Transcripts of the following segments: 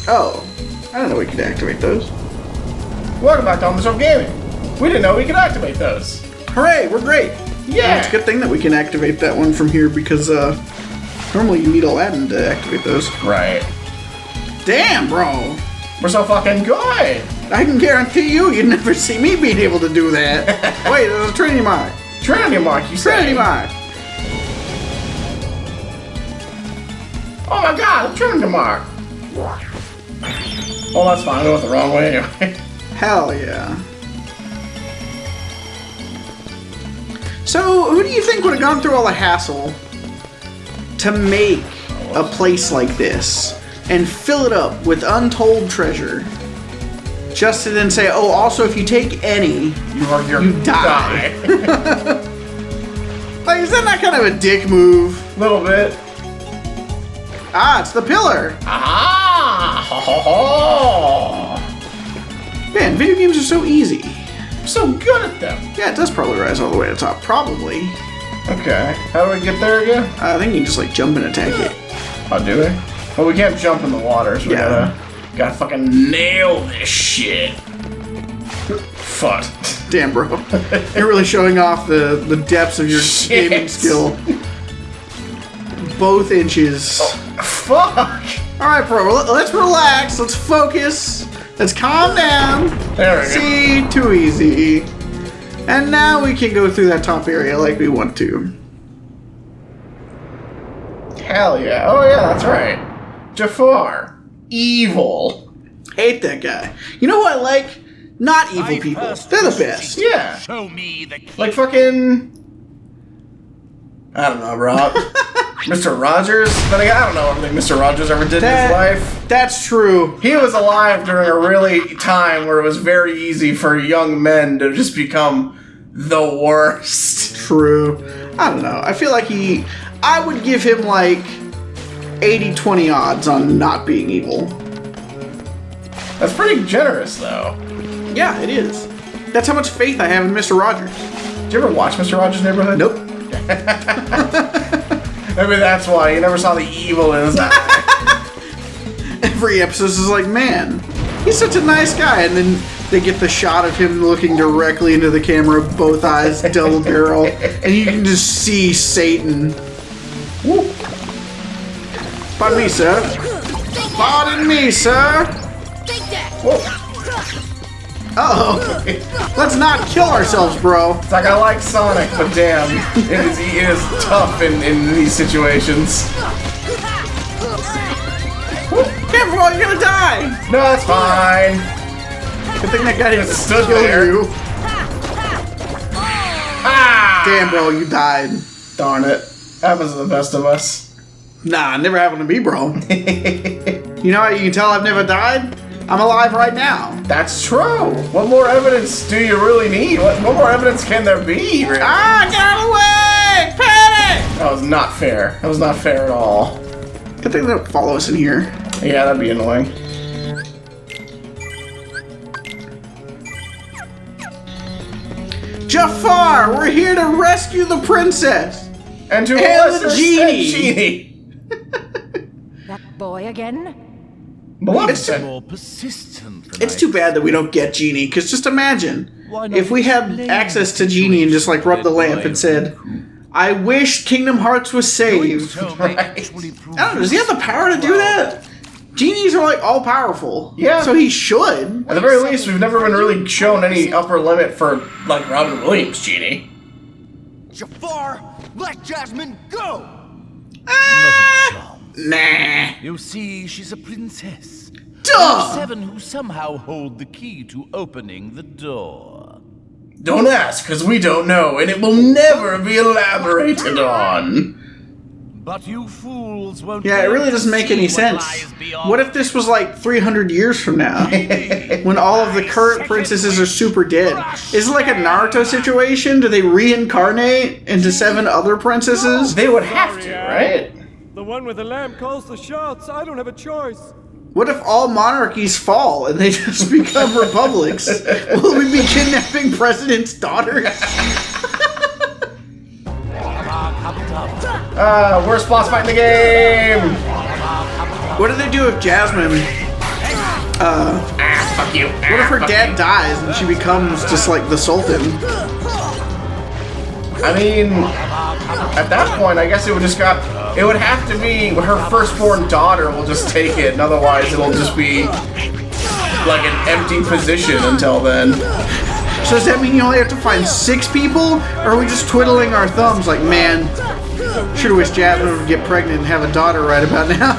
Oh, I didn't know we could activate those. Welcome back to On The Shelf Gaming. We didn't know we could activate those. Hooray, we're great. Yeah. It's a good thing that we can activate that one from here because normally you need Aladdin to activate those. Right. Damn, bro. We're so fucking good. I can guarantee you'd never see me being able to do that. Wait, there's a Trinity Mark. Trinity Mark, you say? Trinity Mark. Oh my god, a Trinity Mark. Oh, that's fine. I went the wrong way anyway. Hell yeah. So, who do you think would have gone through all the hassle to make a place like this and fill it up with untold treasure? Just to then say, oh, also if you take any, you die. Like, is that not kind of a dick move? A little bit. Ah, it's the pillar. Ah! Ho, ho, ho. Man, video games are so easy. I'm so good at them. Yeah, it does probably rise all the way to the top. Probably. Okay. How do we get there again? I think you can just like jump and attack it. Oh, do we? Well, we can't jump in the water, so we gotta fucking nail this shit. Fuck. Damn, bro. You're really showing off the depths of your gaming skill. Both inches. Oh, fuck! Alright, bro, let's relax. Let's focus. Let's calm down. There we go. See, too easy. And now we can go through that top area like we want to. Hell yeah. Oh yeah, that's right. Jafar. Evil. Hate that guy. You know who I like? Not evil people. They're the best. Yeah. Show me the key. Like fucking... I don't know, Rob. Mr. Rogers? But I don't know everything Mr. Rogers ever did in his life. That's true. He was alive during a really time where it was very easy for young men to just become the worst. True. I don't know. I feel like I would give him like 80-20 odds on not being evil. That's pretty generous, though. Yeah, it is. That's how much faith I have in Mr. Rogers. Did you ever watch Mr. Rogers' Neighborhood? Nope. Maybe that's why you never saw the evil in his eye. Every episode is like, man, he's such a nice guy. And then they get the shot of him looking directly into the camera, both eyes, double barrel. And you can just see Satan. Woo. Pardon me, sir. Pardon me, sir. Whoa. Uh-oh. Let's not kill ourselves, bro. It's like I like Sonic, but damn, it is tough in these situations. Careful, you're gonna die. No, that's fine. Good thing that guy didn't Stood kill there. you. Ah! Damn, bro, you died. Darn it. Happens to the best of us. Nah, never happened to me, bro. You know how you can tell I've never died? I'm alive right now. That's true. What more evidence do you really need? What more evidence can there be? Really? Ah, get out of the way! Panic! That was not fair. That was not fair at all. Good thing they don't follow us in here. Yeah, that'd be annoying. Jafar, we're here to rescue the princess. And to And lesser the extent, genie. That boy again? Maleficent. More persistent than It's I too bad that we don't get Genie, because just imagine Why not if we had explain access the to Genie and just like rubbed the situation lamp and to said, I wish Kingdom Hearts was saved. So Right. may actually prove I don't know, does he have the power to do that? Genies are like all powerful. Yeah. So he should. At the very least, we've never been really shown any upper limit for, like, Robin Williams' genie. Jafar, let Jasmine go! Nah. You see, she's a princess. Duh! 7 who somehow hold the key to opening the door. Don't ask, because we don't know, and it will never be elaborated on. But you fools won't. Yeah, it be really able to doesn't make see any what sense. lies beyond. What if this was like 300 years from now? When all of the current princesses are super dead? Is it like a Naruto situation? Do they reincarnate into 7 other princesses? They would have to, right? The one with the lamp calls the shots. I don't have a choice. What if all monarchies fall and they just become republics? Will we be kidnapping presidents' daughters? Worst boss fight in the game! What do they do if Jasmine Fuck you. What if her dad dies and she becomes just like the Sultan? I mean, at that point, I guess it would have to be her firstborn daughter will just take it, and otherwise it'll just be like an empty position until then. So does that mean you only have to find 6 people? Or are we just twiddling our thumbs like, man, sure wish Jasmine would get pregnant and have a daughter right about now?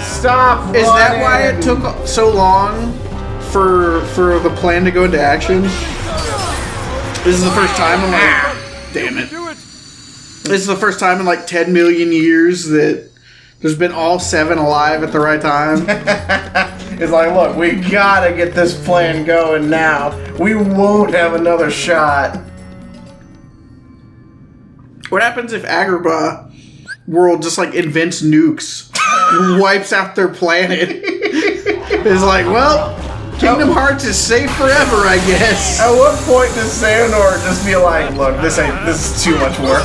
Stop running. Is that why it took so long for the plan to go into action? This is the first time in like... Damn it. This is the first time in like 10 million years that there's been all 7 alive at the right time. It's like, look, we gotta get this plan going now. We won't have another shot. What happens if Agrabah world just like invents nukes and wipes out their planet? It's like, well, Kingdom Hearts is safe forever, I guess. At what point does Xehanort just be like, look, this is too much work?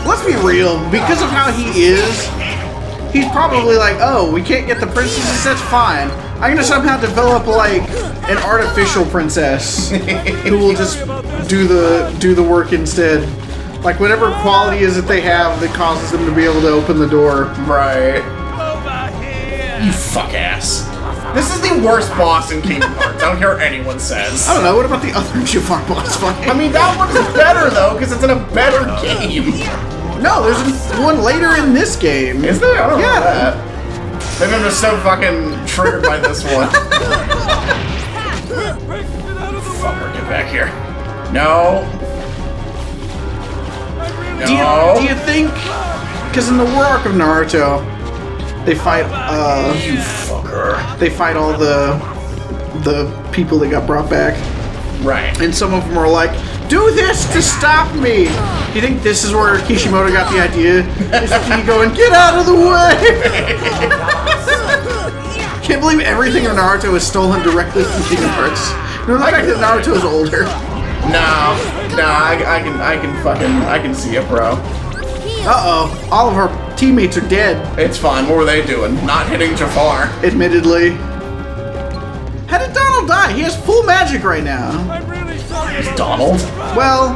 Let's be real, because of how he is, he's probably like, oh, we can't get the princesses, that's fine. I'm gonna somehow develop like an artificial princess who will just do the work instead. Like whatever quality is that they have that causes them to be able to open the door. Right. You fuck ass. This is the worst boss in Kingdom Hearts. I don't care what anyone says. I don't know, what about the other Jafar boss fight? I mean, that one's better though, because it's in a better game. No, there's one later in this game. Is there? I don't know that. Maybe I'm just so fucking triggered by this one. Fucker, get back here. No. No. Do you think, because in the War Arc of Naruto, they fight, you fucker. They fight all the people that got brought back. Right. And some of them are like, do this to stop me! Do you think this is where Kishimoto got the idea? Is he going, get out of the way! Can't believe everything in Naruto is stolen directly from Kingdom Hearts. No, the fact that Naruto is older. No, I can see it, bro. Uh-oh, all of our teammates are dead. It's fine, what were they doing? Not hitting Jafar. Admittedly. How did Donald die? He has full magic right now. I'm really sorry. Is Donald? Well,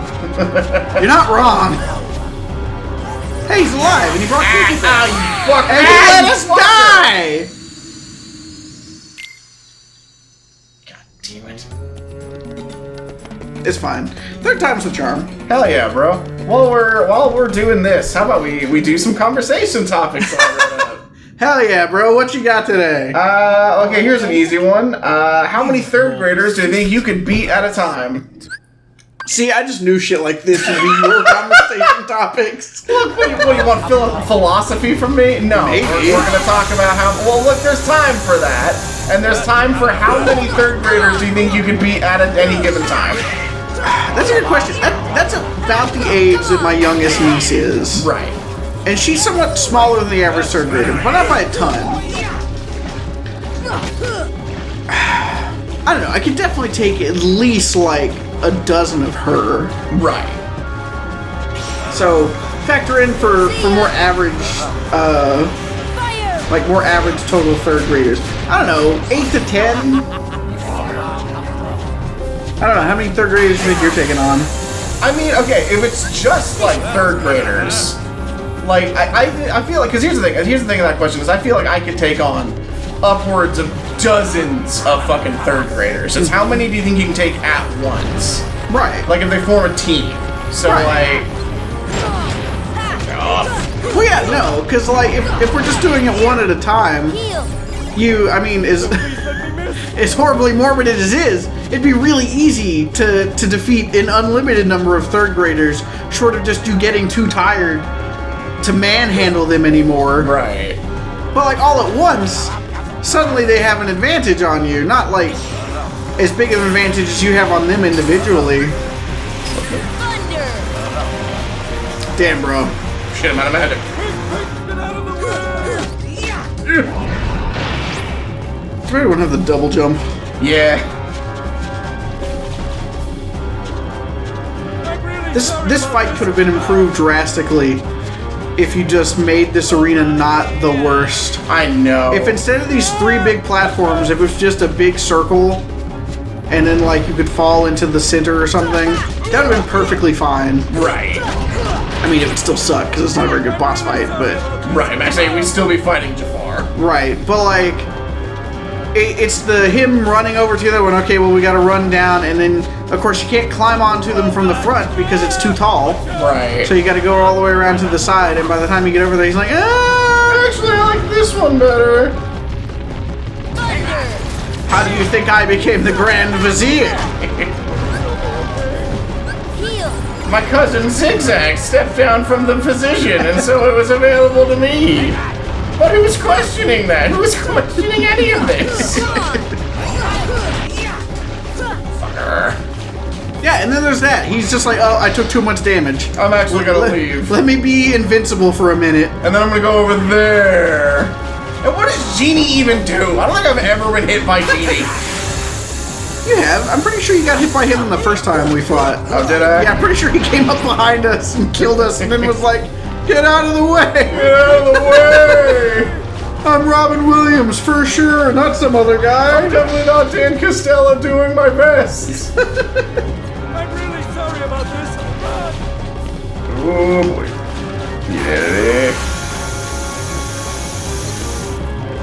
you're not wrong. Hey, he's alive, and he brought Kiki back. You fuck! And he let us die! God damn it. It's fine. Third time's the charm. Hell yeah, bro. While we're doing this, how about we do some conversation topics already? Hell yeah, bro. What you got today? Okay, here's an easy one. How many third graders do you think you could beat at a time? See, I just knew shit like this would be your conversation topics. Look, what do you want philosophy from me? No. Maybe. We're going to talk about how... Well, look, there's time for that. And there's time for how many third graders do you think you could beat at any given time? That's a good question. That's about the age that my youngest niece is. Right. And she's somewhat smaller than the average third grader, but not by a ton. I don't know, I could definitely take at least like a dozen of her. Right. So factor in for more average, like more average total third graders. I don't know, 8 to 10? I don't know, how many third graders do you think you're taking on? I mean, okay, if it's just like third graders, like I feel like, because here's the thing of that question is I feel like I could take on upwards of dozens of fucking third graders. It's how many do you think you can take at once? Right. Like if they form a team. So Right. like, Well, yeah, no, because like if we're just doing it one at a time, I mean, as horribly morbid as it is, it'd be really easy to defeat an unlimited number of third graders, short of just you getting too tired to manhandle them anymore. right. But like all at once, suddenly they have an advantage on you, not like as big of an advantage as you have on them individually. Damn, bro. Shit, I'm out of magic. I don't have the double jump. Yeah. This fight could have been improved drastically if you just made this arena not the worst. I know. If instead of these 3 big platforms, if it was just a big circle, and then like you could fall into the center or something, that would have been perfectly fine. Right. I mean, it would still suck because it's not a very good boss fight, but... Right, actually, we'd still be fighting Jafar. Right, but like... It's the him running over to the other one, okay, well we gotta run down, and then, of course, you can't climb onto them from the front because it's too tall. Right. So you gotta go all the way around to the side, and by the time you get over there, he's like, ah! Actually, I like this one better. How do you think I became the Grand Vizier? My cousin Zigzag stepped down from the position, and so it was available to me. But who's questioning that? Who's questioning any of this? Fucker. Yeah, and then there's that. He's just like, oh, I took too much damage. I'm actually gonna leave. Let me be invincible for a minute. And then I'm gonna go over there. And what does Genie even do? I don't think I've ever been hit by Genie. You have. I'm pretty sure you got hit by him the first time we fought. Oh, did I? Yeah, I'm pretty sure he came up behind us and killed us and then was like, get out of the way! Get out of the way! I'm Robin Williams, for sure, not some other guy. I'm definitely not Dan Costello doing my best. I'm really sorry about this. Oh boy. Yeah.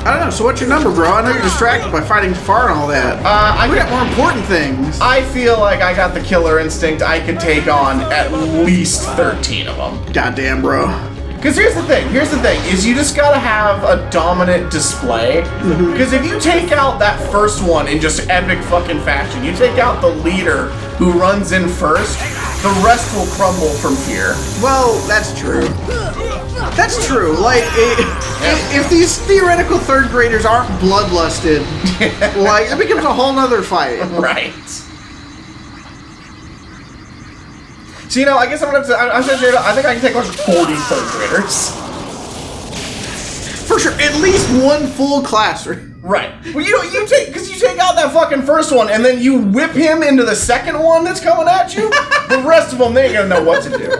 I don't know, so what's your number, bro? I know you're distracted by fighting Jafar and all that. We got more important things. I feel like I got the killer instinct. I could take on at least 13 of them. Goddamn, bro. Because here's the thing, is you just gotta have a dominant display. Because if you take out that first one in just epic fucking fashion, you take out the leader who runs in first, the rest will crumble from fear. Well, that's true. That's true. Like, if these theoretical third graders aren't bloodlusted, like, it becomes a whole nother fight. Right. So, you know, I guess I'm gonna have to, I think I can take like 40 third graders. For sure, at least one full classroom. Right. Well, you take out that fucking first one and then you whip him into the second one that's coming at you. The rest of them, they ain't gonna know what to do.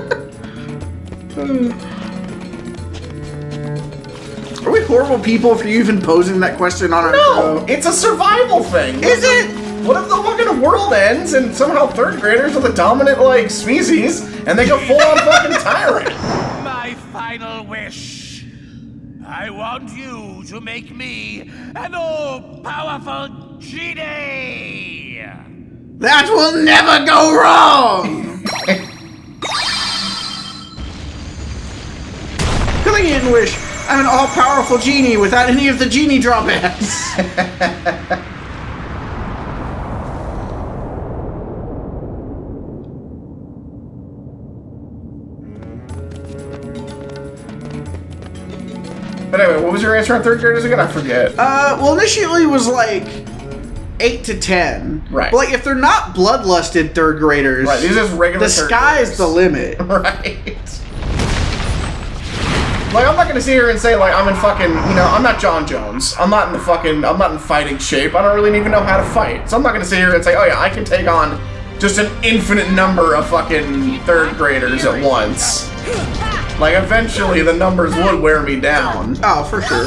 Are we horrible people for you even posing that question on our show? No, it's a survival thing. Is it? What if the fucking world ends and somehow third graders are the dominant, like, species and they go full on fucking tyrant? My final wish. I want you to make me an all-powerful genie. That will never go wrong! Good thing you didn't wish. I'm an all-powerful genie without any of the genie drawbacks. But anyway, what was your answer on third graders again? I forget. Well, initially it was like 8 to 10. Right. But like, if they're not bloodlusted third graders, Right, these are just regular the third sky's graders. the limit. Right. Like, I'm not gonna sit here and say, like, I'm in fucking, you know, I'm not John Jones. I'm not in fighting shape. I don't really even know how to fight. So I'm not gonna sit here and say, oh yeah, I can take on just an infinite number of fucking third graders at once. Like, eventually the numbers would wear me down. Oh, for sure.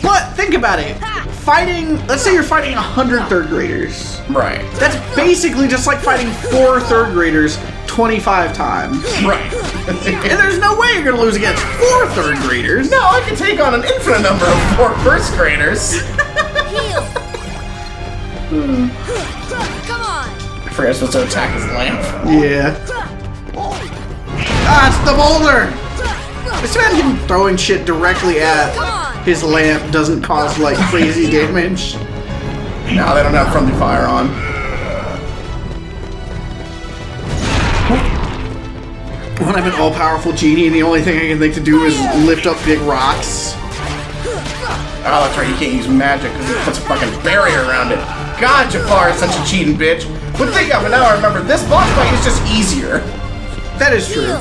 But think about it. Fighting, let's say you're fighting 100 third graders. Right. That's basically just like fighting 4 third graders 25 times. Right. And there's no way you're gonna lose against 4 third graders. No, I can take on an infinite number of 4 first graders. Come on. I forgot I'm supposed to attack his lamp. Yeah. Ah, it's the boulder! Just imagine him throwing shit directly at his lamp doesn't cause like crazy damage. No, they don't have friendly fire on. When I'm an all-powerful genie and the only thing I can think to do is lift up big rocks. Oh, that's right, you can't use magic because it puts a fucking barrier around it. God, Jafar is such a cheating bitch. But think of it, now I remember, this boss fight is just easier. That is true.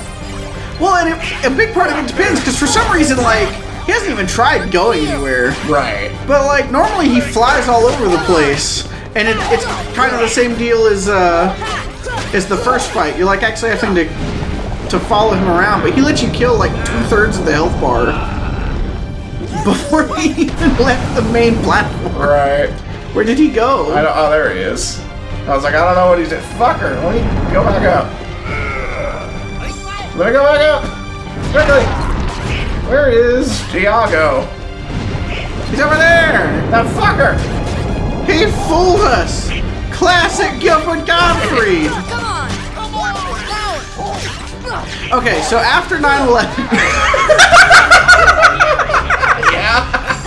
Well, and a big part of it depends, because for some reason, like, he hasn't even tried going anywhere. Right. But, like, normally he flies all over the place, and it's kind of the same deal as the first fight. You're, like, actually having to to follow him around, but he let you kill like 2/3 of the health bar before he even left the main platform. Right. Where did he go? Oh, there he is. I was like, I don't know what he's doing. Fucker, let me go back up. Let me go back up. Quickly. Where is Tiago? He's over there. That fucker. He fooled us. Classic Gilbert Gottfried. Come on! Okay, so after 9/11.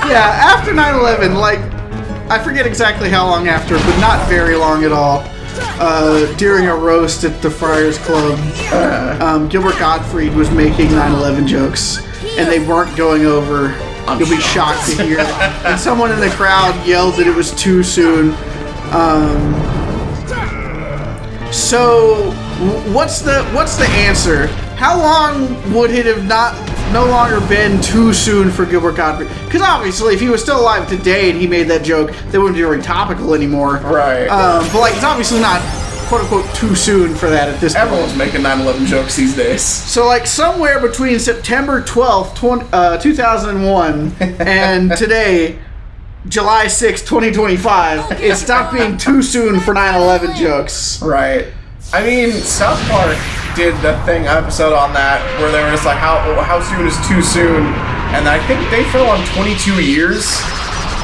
Yeah, after 9/11, like, I forget exactly how long after, but not very long at all. During a roast at the Friars Club, Gilbert Gottfried was making 9/11 jokes, and they weren't going over. You'll be shocked to hear. And someone in the crowd yelled that it was too soon. So, what's the answer? How long would it have no longer been too soon for Gilbert Gottfried? Because obviously, if he was still alive today and he made that joke, they wouldn't be very topical anymore. Right. But like, it's obviously not quote unquote too soon for that at this point. Everyone's making 9/11 jokes these days. So like somewhere between September 12th, 2001 and today, July 6th, 2025, it stopped being too soon for 9/11 jokes. Right. I mean, South Park did the episode on that where they were just like, how soon is too soon? And I think they fell on 22 years.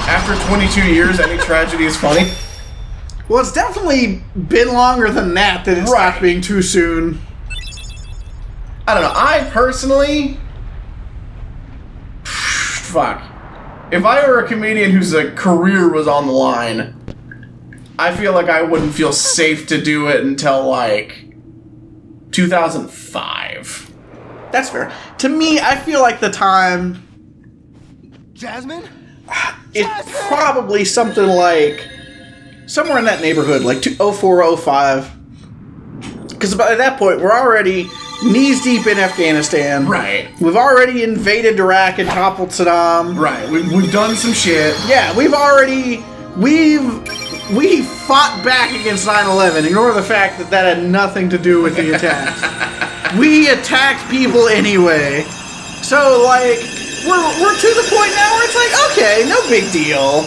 After 22 years, any tragedy is funny. Well, it's definitely been longer than that it stopped being too soon. I don't know. I personally... Fuck. If I were a comedian whose career was on the line, I feel like I wouldn't feel safe to do it until, like, 2005. That's fair. To me, I feel like the time... Jasmine? It's probably something like... somewhere in that neighborhood, like 04, 05. Because by that point, we're already knees deep in Afghanistan. Right. We've already invaded Iraq and toppled Saddam. Right. We've done some shit. Yeah, we fought back against 9/11. Ignore the fact that that had nothing to do with the attacks. We attacked people anyway. So, like, we're to the point now where it's like, okay, no big deal.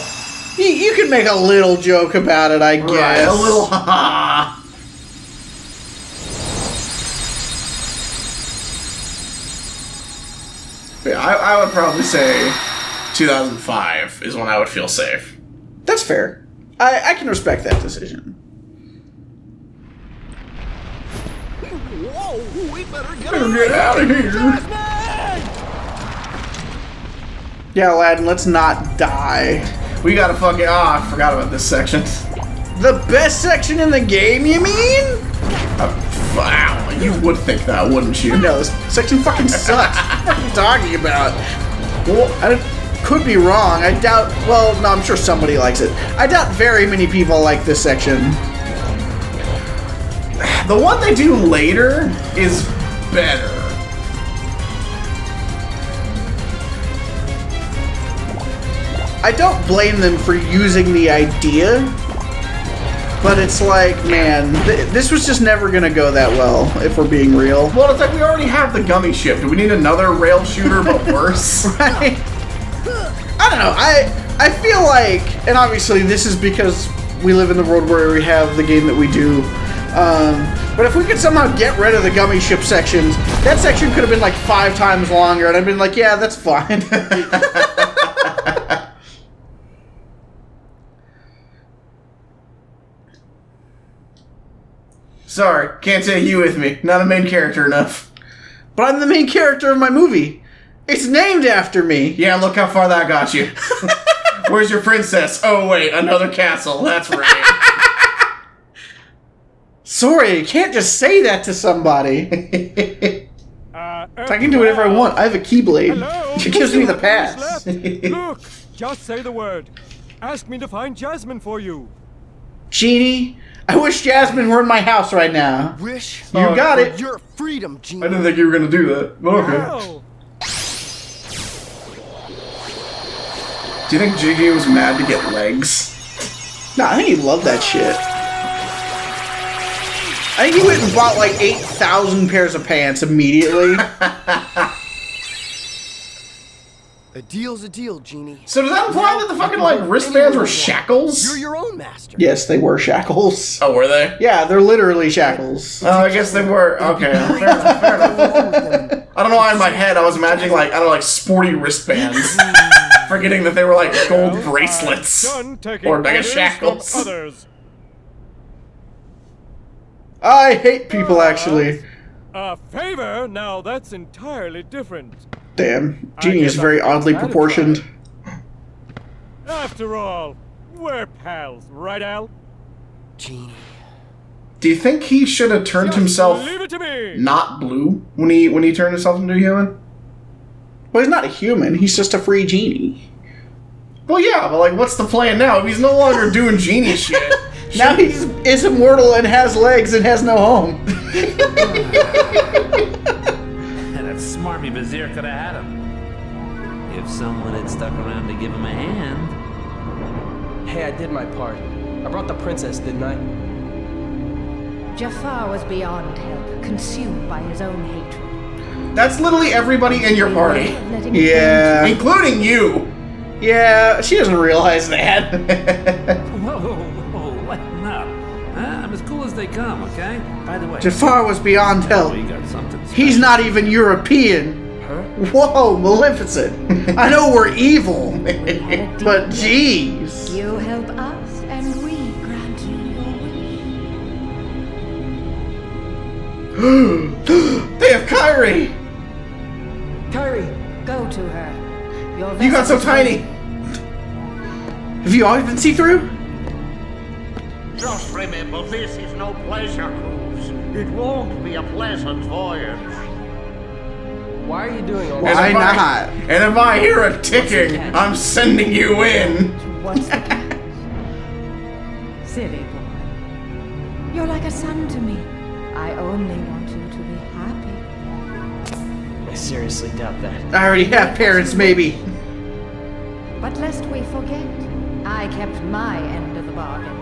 You can make a little joke about it, I guess. Right, a little ha-ha. Yeah, I would probably say 2005 is when I would feel safe. That's fair. I can respect that decision. Whoa, we better get out of here. Yeah, Aladdin, let's not die. We gotta fucking... I forgot about this section. The best section in the game, you mean? Wow, you would think that, wouldn't you? No, this section fucking sucks. What are you talking about? Well, I could be wrong. I doubt... Well, no, I'm sure somebody likes it. I doubt very many people like this section. The one they do later is better. I don't blame them for using the idea, but it's like, man, this was just never gonna go that well, if we're being real. Well, it's like we already have the gummy ship. Do we need another rail shooter, but worse? Right? I don't know. I feel like, and obviously this is because we live in the world where we have the game that we do, but if we could somehow get rid of the gummy ship sections, that section could have been like 5 times longer, and I'd been like, yeah, that's fine. Sorry, can't take you with me. Not a main character enough. But I'm the main character of my movie. It's named after me. Yeah, look how far that got you. Where's your princess? Oh, wait, another castle. That's right. Sorry, you can't just say that to somebody. I can do whatever I want. I have a keyblade. Hello? She gives me the pass. Look, just say the word. Ask me to find Jasmine for you. Genie, I wish Jasmine were in my house right now. Wish You got for it. your freedom, Gene. I didn't think you were going to do that. But okay. Wow. Do you think Jiggy was mad to get legs? Nah, I think he loved that shit. I think he went and bought like 8,000 pairs of pants immediately. A deal's a deal, Genie. So does that imply that the fucking, like, wristbands were shackles? You're your own master. Yes, they were shackles. Oh, were they? Yeah, they're literally shackles. Oh, I guess they were. Okay, fair enough, fair enough. I don't know why in my head I was imagining, like, I don't know, like, sporty wristbands. Forgetting that they were, like, gold bracelets. Done taking Or, I guess, orders shackles. from others. I hate people, actually. A favor? Now that's entirely different. Damn, Genie is very oddly proportioned. After all, we're pals, right, Al? Genie. Do you think he should have turned Just himself leave it to me. not blue when he turned himself into a human? Well, he's not a human, he's just a free genie. Well, yeah, but, like, what's the plan now? If he's no longer doing genie shit... Now he is immortal and has legs and has no home. That smarmy vizier could have had him. If someone had stuck around to give him a hand. Hey, I did my part. I brought the princess, didn't I? Jafar was beyond help, consumed by his own hatred. That's literally everybody in your party. Letting it Yeah. Including you! Yeah, she doesn't realize that. Whoa, lighten up. I'm as cool as they come, okay? By the way, Jafar was beyond help. we got something special. He's not even European. Whoa, Maleficent. I know we're evil, but jeez. You help us, and we grant you your wish. They have Kyrie! Kyrie! Go to her. Your You got so vessel- tiny! Have you always been see-through? Just remember, this is no pleasure cruise. It won't be a pleasant voyage. Why are you doing all Why this? not? And if I hear a ticking, I'm sending you in! What's the catch? Silly boy. You're like a son to me. I only want you to be happy. I seriously doubt that. I already have parents, maybe. But lest we forget, I kept my end of the bargain.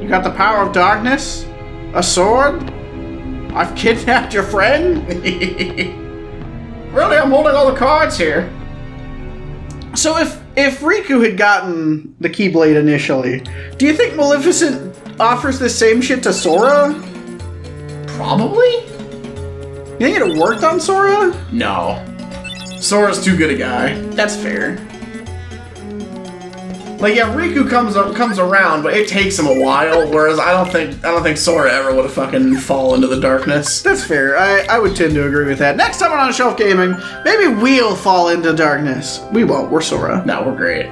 You got the power of darkness? A sword? I've kidnapped your friend? Really, I'm holding all the cards here. So if Riku had gotten the Keyblade initially, do you think Maleficent offers the same shit to Sora? Probably? You think it worked on Sora? No. Sora's too good a guy. That's fair. Like, yeah, Riku comes around, but it takes him a while. Whereas I don't think Sora ever would have fucking fall into the darkness. That's fair. I would tend to agree with that. Next time on Shelf Gaming, maybe we'll fall into darkness. We won't. We're Sora. No, we're great.